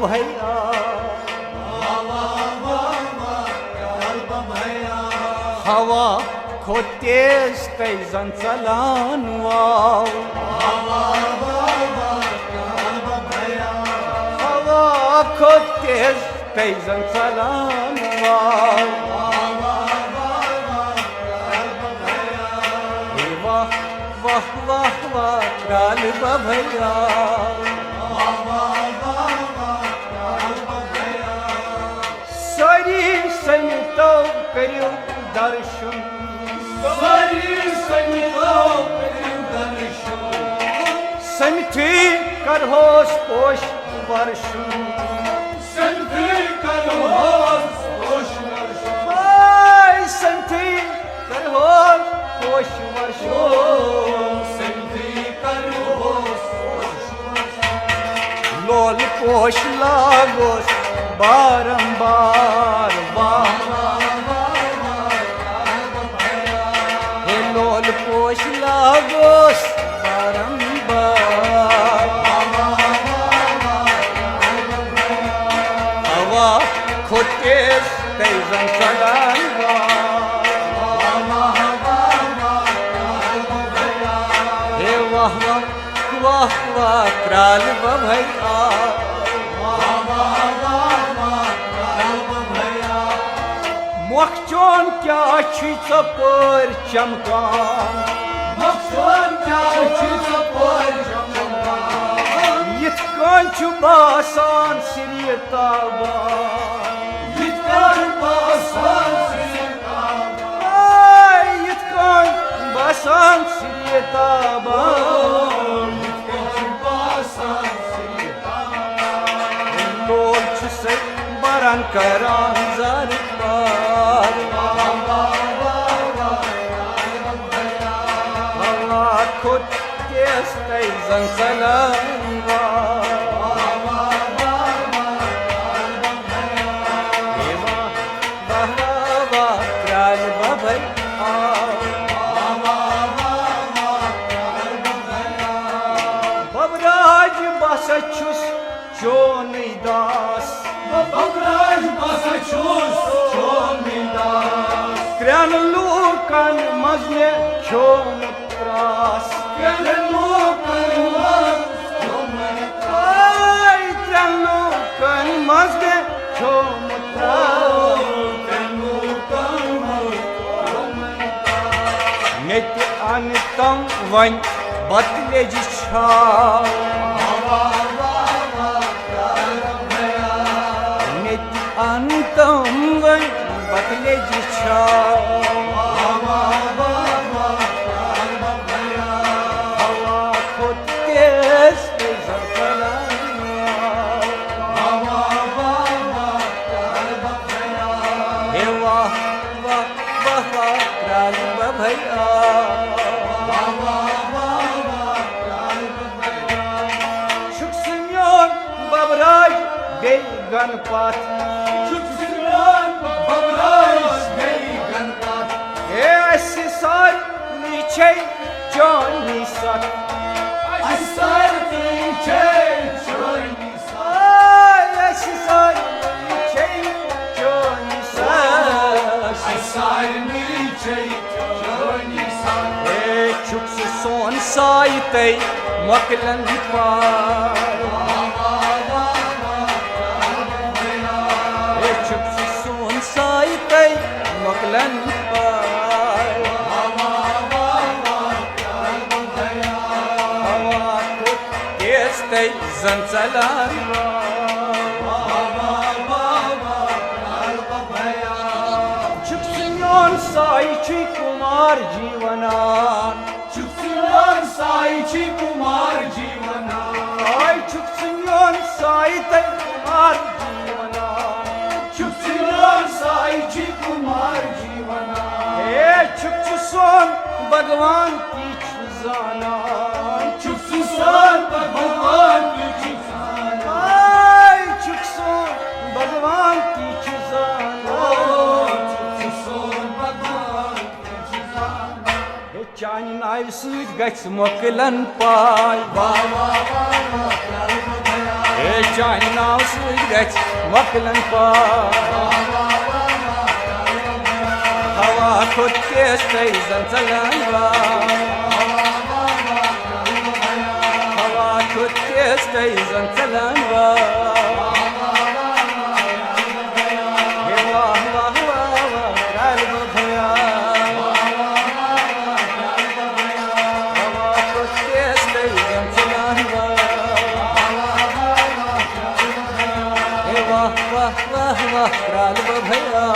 भैया हवा खो तेज तैजन चलान वाव हवा खो तेज तैजन चलान वाव वाह वाह वाह वाह काल भैया सारी संतो करियो दर्शन समिति करहोस पोष वर्षन समिति करहोस पोष लोल पोष लागोस बारंबार लोल पोष लागोस बारंबार हवा खोतेस तैजन चलान हे वाह वाह वाह वाह क्राल भैया मखचोन क्या छी चपर चमकान यिथ कन छु बासान सिरिय ताबान यिथ कन बासान सिरिय ताबान लोल छु से बरन करान जर तैजन चलान बबराज बस छुस चोन दास क्रन लूकन मजने क्यों त्रास अनतम वन बतले अनतम वन बतले हवा खो तेज हे वाह वाह वाह क्राल भैया बबराज गई गणपत हे असी सार नीचे चोनी सत असी सार नीचे चोनी सत हे चुप सोन साई तई मकलन पार मकलन पार हवा को तेज तैजन चलान चुपसियोन साई छी कुमार जीवनान चुपसियोन साई छी कुमार जीवनान चुपसियोन साई तै कुमार साई छी कुमार जीवना हे चुप सोन भगवान की जाना चुप सोन भगवान की जाना चुप सोन भगवान की जाना चुप सोन भगवान की जाना हे चान नाय सूद गछ मोकलन पाय बाबा हे چانہِ ناو سۭتۍ گژھِ مۄکلن پاے ہوا کھوٚت کیسٹے زن ژلان واے ہوا کھوٚت کیسٹے زن ژلان واے ہے واہ واہ واہ واہ کرالہٕ ببھیا ہوا کھوٚت کیسٹے زن ژلان واے ہے واہ واہ واہ واہ کرالہٕ ببھیا